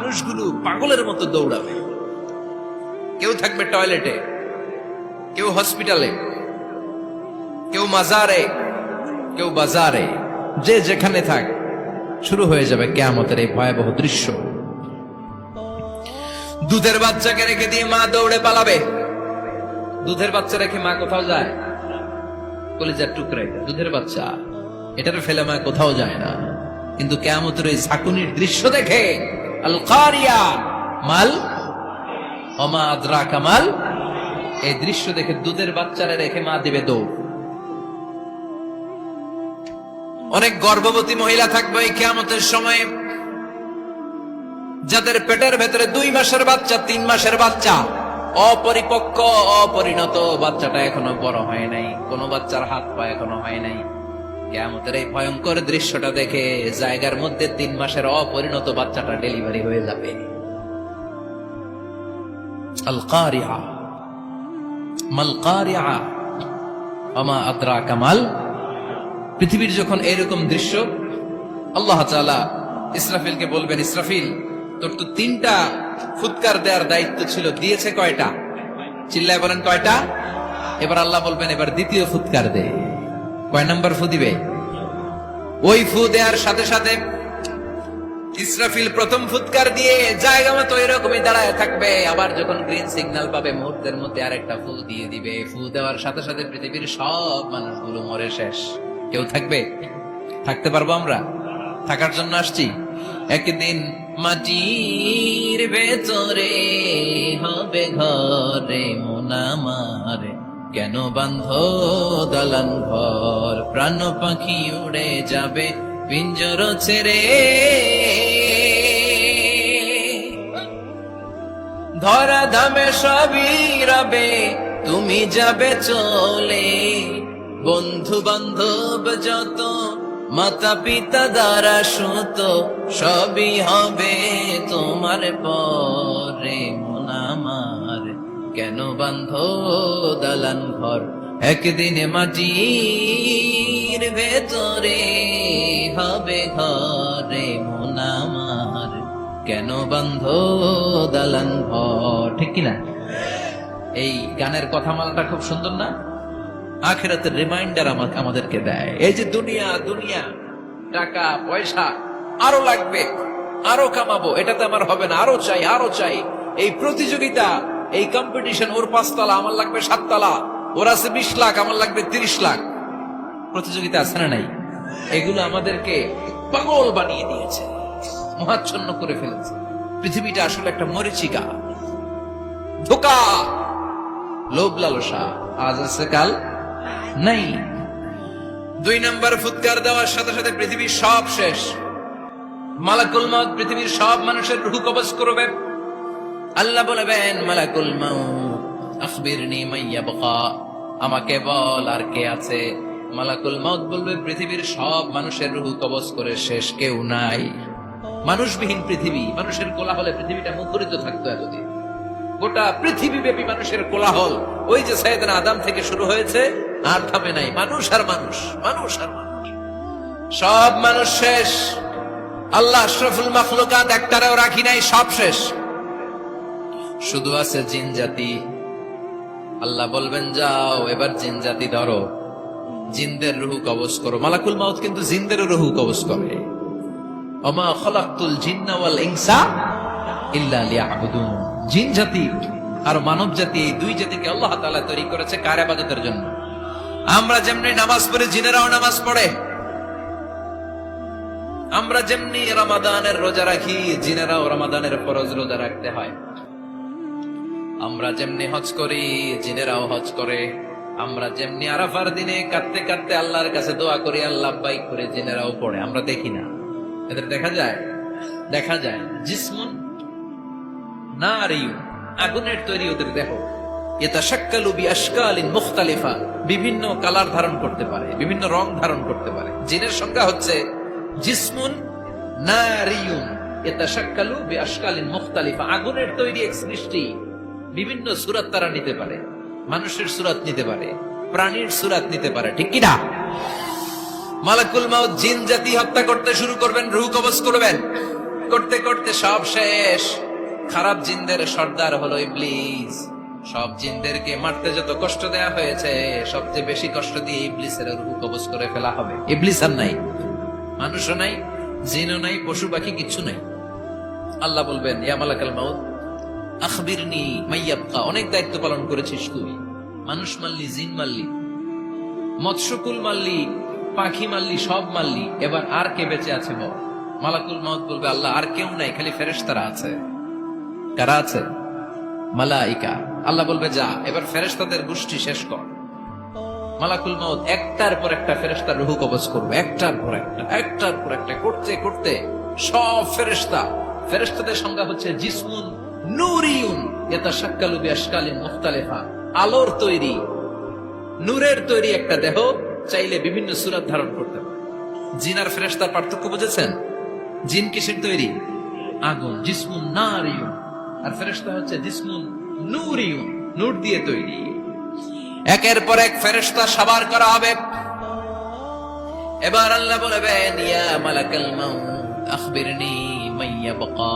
মানুষগুলো পাগলের মতো দৌড়াবে। কেউ থাকবে টয়লেটে, কেউ হসপিটালে, কেউ মাজারে, কেউ বাজারে, যে যেখানে থাক শুরু হয়ে যাবে কিয়ামতের এই ভয়াবহ দৃশ্য। দুধের বাচ্চাকে রেখে দিয়ে মা দৌড়ে পালাবে। দুধের বাচ্চা রেখে মা কোথাও যায়? কলিজার টুকরা দুধের বাচ্চা, এটার ফেলে মা কোথাও যায় না। কিন্তু কিয়ামতের এই ঝাঁকুনির দৃশ্য দেখে আল কারিয়া মাল ওমা আদরাকা মাল, এই দৃশ্য দেখে দুধের বাচ্চারা রেখে মা দিবে দৌড়। অনেক গর্ভবতী মহিলা থাকবে এই কিয়ামতের সময়ে, যাদের পেটের ভেতরে 2 মাসের বাচ্চা, 3 মাসের বাচ্চা, অপরিপক্ক অপরিণত, বাচ্চাটা এখনো বড় হয় নাই, কোন বাচ্চার হাত পা এখনো হয় নাই। কিয়ামতের এই ভয়ঙ্কর দৃশ্যটা দেখে জায়গার মধ্যে 3 মাসের অপরিণত বাচ্চাটা ডেলিভারি হয়ে যাবে। আল কারিয়া মাল কারিয়া ওমা আদরাকা মাল। পৃথিবীর যখন এরকম দৃশ্য, আল্লাহ তাআলা ইসরাফিলকে বলবেন, ইসরাফিল তোর তো 3টা ফুৎকার দেওয়ার দায়িত্ব ছিল, দিয়েছে কয়টা? চিল্লায় বলেন কয়টা? এবার আল্লাহ বলবেন এবার দ্বিতীয় ফুৎকার দে। কয় নাম্বার ফু দিবে? ওই ফু দেওয়ার সাথে সাথে ইসরাফিল প্রথম ফুৎকার দিয়ে জায়গা মতো এরকমই দাঁড়ায় থাকবে। আবার যখন গ্রিন সিগন্যাল পাবে মুহূর্তের মধ্যে আরেকটা ফু দিয়ে দিবে। ফু দেওয়ার সাথে সাথে পৃথিবীর সব মানুষগুলো মরে শেষ। কেউ থাকবে? থাকতে পারবো আমরা? থাকার জন্য আসছি। একদিন মাটির ভেতরে হবে ঘরে মন আমার, কেন বান্ধ দালান ঘর, প্রাণ পাখি উড়ে যাবে পিঞ্জর ছেড়ে, ধরা ধামে সবই রবে তুমি যাবে চলে, বন্ধু বান্ধব যত মাতা পিতা দ্বারা সুত সবই হবে তোমার পরে মন আমার, কেন বান্ধ দালান ঘর, একদিন মাটির ভেতরে হবে ঘরে মন আমার, কেন বান্ধ দালান ঘর। ঠিক কিনা? এই গানের কথামালাটা খুব সুন্দর না? আখিরাতের রিমাইন্ডার আমাদেরকে দেয়। এই যে দুনিয়া দুনিয়া, টাকা পয়সা আরো লাগবে, আরো কামাবো, এটাতে আমার হবে না, আরো চাই আরো চাই। এই প্রতিযোগিতা, এই কম্পিটিশন, ওর 5 তলা আমার লাগবে 7 তলা, ওর আছে 20 লাখ আমার লাগবে 30 লাখ। প্রতিযোগিতা আছে না নাই? এগুলো আমাদেরকে পাগল বানিয়ে দিয়েছে, মহাচ্ছন্ন করে ফেলেছে। পৃথিবীটা আসলে একটা মরিচিকা, ধোঁকা, লোভ লালসা, আজ আছে কাল নাই। 2 নাম্বার ফুৎকার দেওয়ার সাথে সাথে পৃথিবীর সব শেষ। মালাকুল মউত পৃথিবীর সব মানুষের রূহ কবজ করবে। আল্লাহ বলবেন, মালাকুল মউত আখবিরনি মাইয়াবকা, আমাকে বল আর কে আছে। মালাকুল মউত বলবে, পৃথিবীর সব মানুষের রূহ কবজ করে শেষ, কেউ নাই। মানুষবিহীন পৃথিবী, মানুষের কোলাহলে পৃথিবীটা মুখরিত থাকতো এতদিন। গোটা পৃথিবীব্যাপী মানুষের কোলাহল, ওই যে সাইয়েদনা আদম থেকে শুরু হয়েছে, আর থামে নাই। মানুষ আর মানুষ, মানুষ আর মানুষ, সব মানুষ শেষ। আল্লাহ আশরাফুল মাখলুকাত একটারেও রাখি নাই, সব শেষ। শুধু আছে জিন জাতি। আল্লাহ বলবেন, যাও এবার জিন জাতি ধরো, জিনদের রূহ কবজ করো। মালাকুল মউত কিন্তু জিনদের রূহ কবজ করে। ওমা খালাকতুল জিন্না ওয়াল ইনসা ইল্লা লিয়াবুদুন। জিন জাতি আর মানব জাতি, এই 2 জাতিকে আল্লাহ তাআলা তৈরি করেছে কার ইবাদতের জন্য। আমরা যেমনি নামাজ পড়ি, জিনেরাও নামাজ পড়ে। আমরা যেমনি রমাদানের রোজা রাখি, জিনেরাও রমাদানের ফরজ রোজা রাখতে হয়। আমরা যেমনি হজ করি, জিনেরাও হজ করে। আমরা যেমনি আরাফার দিনে কাঁদতে কাঁদতে আল্লাহর কাছে দোয়া করি, আল্লাহ লাব্বাইক করে, জিনেরাও পড়ে। আমরা দেখি না, এদের দেখা যায়? দেখা যায়। জিসমুন নারিয়ু, আগুনের তৈরি ওদের দেহ। ইয়াতাশাক্কালু বিআশকালিন মুখতালিফা, বিভিন্ন কালার ধারণ করতে পারে, বিভিন্ন রং ধারণ করতে পারে। জিনের সংজ্ঞা হচ্ছে জিসমুন নারিয়ুন ইয়াতাশাক্কালু বিআশকালিন মুখতালিফা, আগুনের তৈরি এক সৃষ্টি। বিভিন্ন সূরত তারা নিতে পারে, মানুষের সূরত নিতে পারে, প্রাণীর সূরত নিতে পারে। ঠিক কি না? মালাকুল মউত জিন জাতি হত্যা করতে শুরু করবেন, রূহ কবজ করবেন। করতে করতে সব শেষ। খারাপ জিনদের সর্দার হলো ইবলিস। সব জিনদেরকে মারতে যত কষ্ট দেয়া হয়েছে, সবচেয়ে বেশি কষ্ট দিয়ে ইবলিসের রূহ কবজ করে ফেলা হবে। ইবলিস আর নাই, মানুষও নাই, জিনও নাই, পশু পাখি কিচ্ছু নাই। আল্লাহ বলবেন, ইয়া মালাকাল মাউত আখবিরনি মাইয়াবকা। অনেক দায়িত্ব পালন করেছিস তুই, মানুষ মারলি, জিন মারলি, মৎস্যকুল মারলি, পাখি মারলি, সব মারলি, এবার আর কে বেঁচে আছে বল? মালাকুল মাউত বলবে, আল্লাহ আর কেউ নাই, খালি ফেরেশতারা আছে। কারা আছে? মালাইকা। আল্লাহ বলবে, যা এবার ফেরেশতাদের গোষ্ঠী শেষ কর। মালাকুল মাউত একটার পর একটা ফেরেশতার রূহ কবজ করবে, একটার পর একটা, একটার পর একটা, করতে করতে সব ফেরেশতা। ফেরেশতাদের সংজ্ঞা হচ্ছে জিসমুন নূরিয়ুন ইয়াতাশাক্কালু বিআশকালিন মুখতালিফা। আলোর তৈরি, নূরের তৈরি একটা দেহ, চাইলে বিভিন্ন সূরত ধারণ করতে পারে। জিন আর ফেরেশতার পার্থক্য বুঝেছেন? জিন কিসের তৈরি? আগুন, জিসমুন নারিয়ুন। আর ফেরেশতা হচ্ছে জিসমুন নূরিয়ুন, নূর দিয়ে তৈরি। একের পর এক ফেরেশতা সাবার করা হবে। এবার আল্লাহ বলবেন, ইয়া মালাকাল মাউত আখবিরনি মাইয়াবকা।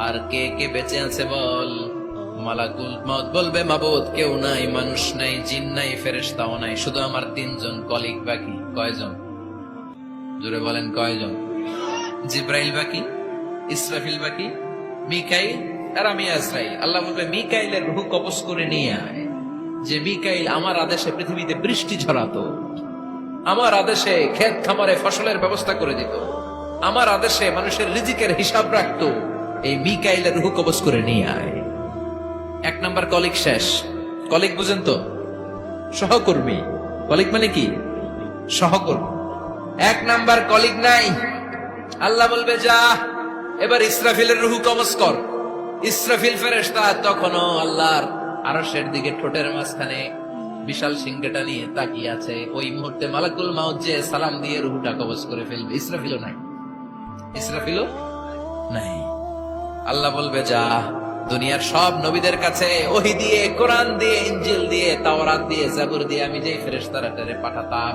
আর কে কে বেঁচে আছে বল? মালাকুল মাউত বলবে, মাবুদ কেউ নাই, মানুষ নাই, জিন নাই, ফেরেশতাও নাই, শুধু আমার 3 জন কলিগ বাকি। কয়জন? জোরে বলেন, কয়জন? জিব্রাইল বাকি, ইসরাফিল বাকি, মিকাইল আর আমি আজরাইল। আল্লাহ বলবে, মিকাইলের রূহ কবজ করে নিয়ে আয়। যে মিকাইল আমার আদেশে পৃথিবীতে বৃষ্টি ঝরাতো, আমার আদেশে ক্ষেত খামারে ফসলের ব্যবস্থা করে দিত, আমার আদেশে মানুষের রিজিকের হিসাব রাখতো, এই মিকাইলের রূহ কবজ করে নিয়ে আয়। 1 নাম্বার কলিগ শেষ। কলিগ বুঝেন তো? সহকর্মী। কলিগ মানে কি? সহকর্মী। 1 নাম্বার কলিগ নাই। আল্লাহ বলবে, যা এবার ইসরাফিলের রূহ কবজ কর। ইসরাফিল ফেরেশতা তখনও আল্লাহর আরশের দিকে ঠোঁটের মাঝখানে বিশাল সিংহটা নিয়ে তাকিয়ে আছে। ওই মুহূর্তে মালাকুল মাউত যে সালাম দিয়ে রূহটা কবজ করে ফেলবে। ইসরাফিলও নাই, ইসরাফিলও নাই। আল্লাহ বলবে, যা দুনিয়ার সব নবীদের কাছে ওহী দিয়ে, কোরআন দিয়ে, ইনজিল দিয়ে, তাওরাত দিয়ে, জাবুর দিয়ে আমি যে ফেরেশতারে পাঠাতাম,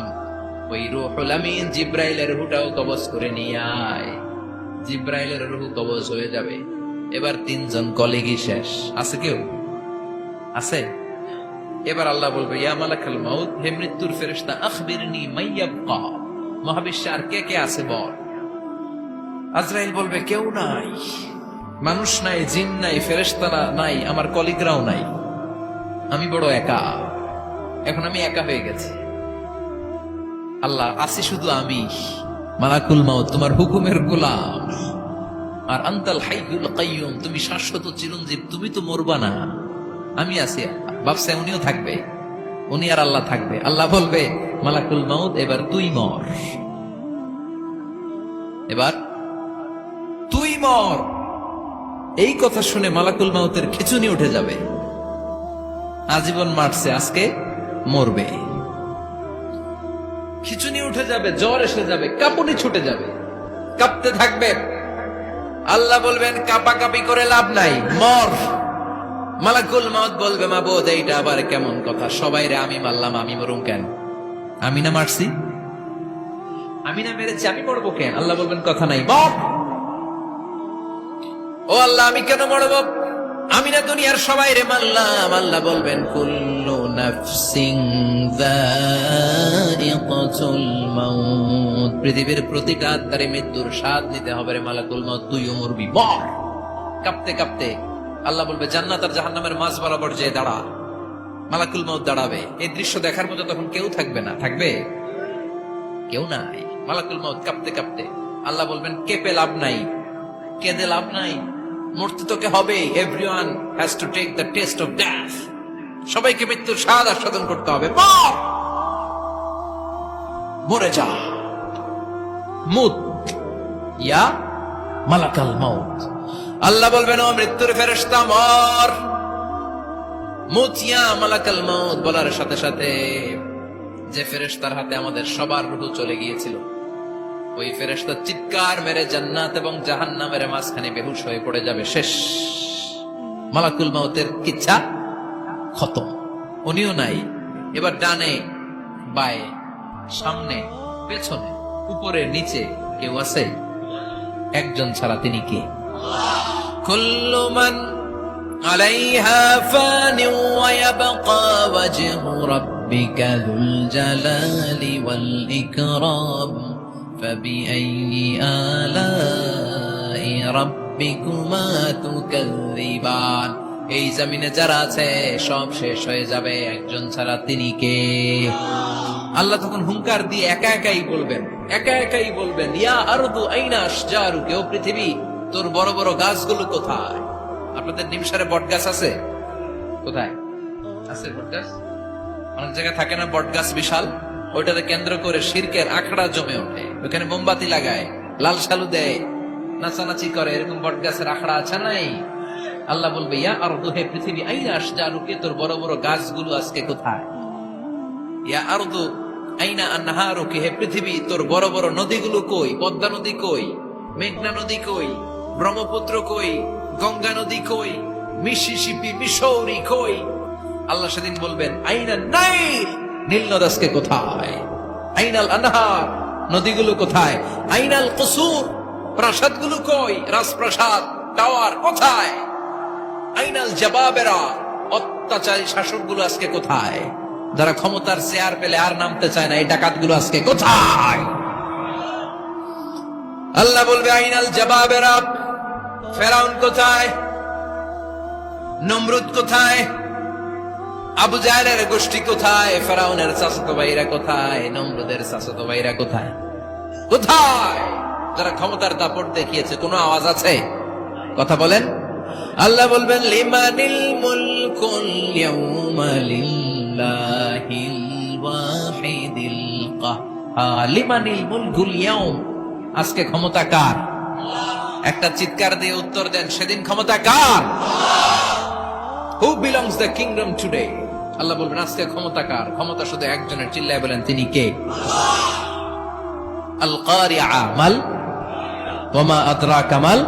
ওই রূহুল আমিন জিব্রাইলের রূহটাও কবজ করে নিয়ে আয়। জিব্রাইলের রূহ কবজ হয়ে যাবে। এবার 3 জন কলিগই শেষ। আছে কেউ? আছে? এবার আল্লাহ বলবে, ইয়া মালাকাল মাউত, হে মৃত্যুর ফেরেশতা, আখবিরনি মাইয়াবকা। মহাবিশ্বে আর কে কে আছে বল? আজরাইল বলবে, কেউ নাই, মানুষ নাই, জিন নাই, ফেরেশতা নাই, আমার কলিগরাও নাই, আমি বড় একা। এখন আমি একা হয়ে গেছি। আল্লাহ, আছি শুধু আমি। মালাকুল মাউত, তোমার হুকুমের গোলাম। আর আনতাল হাইয়ুল কাইয়ুম, তুমি শাশ্বত চিরঞ্জীব, তুমি তো মরবা না, আমি আছি। ভাবছে উনিও থাকবে, উনি আর আল্লাহ থাকবে। আল্লাহ বলবে, মালাকুল মাউত এবার তুই মর, এবার তুই মর। এই কথা শুনে মালাকুল মাউতের খিচুনি উঠে যাবে। আজীবন মারছে, আজকে মরবে। খিচুনি উঠে যাবে, জ্বর এসে যাবে, কাঁপুনি ছুটে যাবে, কাঁপতে থাকবে। আল্লাহ বলবেন, কাঁপাকাঁপি করে লাভ নাই, মর। মালাকুল মাউত বলবে, মাবুদ এইটা আবার কেমন কথা? সবাই রে আমি মারলাম, আমি মরুম কেন? আমি না মারছি, আমি না মেরেছি, আমি মরবো কেন? আল্লাহ বলবেন, কথা নাই, মর। ও আল্লাহ, আমি কেন মরবো? আমি না দুনিয়ার সবাই রে মারলাম। আল্লাহ বলবেন, কুল্লু নাফসিন যায়িকাতুল মাউত, পৃথিবীর প্রতিটা আত্মারে মৃত্যুর স্বাদ নিতে হবে রে মালাকুল মাউত, তুইও মরবি, মর। কাঁপতে কাঁপতে আল্লাহ বলবে, জান্নাত আর জাহান্নামের মাঝ বরাবর যে দাঁড়া। মালাকুল মাউত দাঁড়াবে। এই দৃশ্য দেখার মতো তখন কেউ থাকবে না। থাকবে? কেউ নাই। মালাকুল মাউত কাঁপতে কাঁপতে। আল্লাহ বলবেন, কেঁপে লাভ নাই, কেঁদে লাভ নাই, মরতে তোকে হবে। Everyone has to take the taste of death. সবাইকে মৃত্যুর স্বাদ আস্বাদন করতে হবে। মর, মরে যা। মুত ইয়া মালাকাল মাউত। আল্লাহ বলবেন, ও মৃত্যুর ফেরেশতা, মর। মুত ইয়া মালাকাল মাউত বলার সাথে সাথে যে ফেরেশতার হাতে আমাদের সবার রূহ চলে গিয়েছিল, ওই ফেরেশতা চিৎকার মেরে জান্নাত এবং জাহান্নামের মাঝখানে বেহুশ হয়ে পড়ে যাবে। শেষ। মালাকুল মাউতের ইচ্ছা খতম, উনিও নাই। এবার ডানে বায়ে, সামনে পেছনে, উপরে নিচে কেউ আছে? একজন ছাড়া তিনি কে? কুল্লু মান আলাইহা ফানি ওয়া ইয়াবকা ওয়াজহু রাব্বিকা যুল জালালি ওয়াল ইকরাম ফাবিআইয়ি আলাই রাব্বিকুমা তুকাযযিবান। এই জমিনে যারা আছে সব শেষ হয়ে যাবে, একজন ছাড়া তিনি কে? আল্লাহ তখন হুঙ্কার দিয়ে একা একাই বলবেন ইয়া আরদু আইনা আশজারুকি, ও পৃথিবী তোর বড় বড় গাছগুলো কোথায়? আপনাদের নিমসারে বট গাছ আছে? কোথায় আছে বট গাছ? অনেক জায়গায় থাকে না বট গাছ বিশাল, ওইটাকে কেন্দ্র করে শিরকের আখড়া জমে ওঠে, ওখানে মোমবাতি লাগায়, লাল শালু দেয়, নাচানাচি করে, এরকম বট গাছের আখড়া আছে নাই? আল্লাহ বলবে ইয়া আরদু, হে পৃথিবী, আইনা আশজারুকি, তোর বড় বড় গাছগুলো আজকে কোথায়? ইয়া আরদু আইনা আনহারুকি, হে পৃথিবী তোর বড় বড় নদীগুলো কই? পদ্মা নদী কই? মেঘনা নদী কই? ব্রহ্মপুত্র কই? গঙ্গা নদী কই? মিসিসিপি, মিসৌরি কই? আল্লাহ সেদিন বলবেন আইনা নাইল, নীল নদ আজকে কোথায়? আইনাল আনহার, নদীগুলো কোথায়? আইনাল কুসুর, প্রাসাদগুলো কই? রাজপ্রাসাদ, টাওয়ার কোথায়? আইনাল জাবাবেরা, অত্যাচারী শাসকগুলো আজকে কোথায়? যারা ক্ষমতার চেয়ার পেলে আর নামতে চায় না, এই ডাকাতগুলো আজকে কোথায়? আল্লাহ বলবে আইনাল জাবাবেরা, ফেরাউন কোথায়? নমরুদ কোথায়? আবু জাহেলের গোষ্ঠী কোথায়? ফেরাউনের চাচাতো ভাইরা কোথায়? নমরুদের চাচাতো ভাইরা কোথায়? কোথায়? যারা ক্ষমতার দাপট দেখিয়েছে, কোনো আওয়াজ আছে? কথা বলেন। আল্লাহ বলবেন লিমানিল মুলকুল ইয়াউমা লিল্লাহিল ওয়াহিদিল কাহ্হার, লিমানিল মুলকুল ইয়াউম, আজকে ক্ষমতা কার? একটা চিৎকার দিয়ে উত্তর দেন, সেদিন ক্ষমতা কার? Who belongs the kingdom today? আল্লাহ বলবেন আজকে ক্ষমতা কার? ক্ষমতা শুধু একজনের, চিল্লায় বলেন তিনি কে? আল কারিআ, মাল ওয়া মা আদরাকা মাল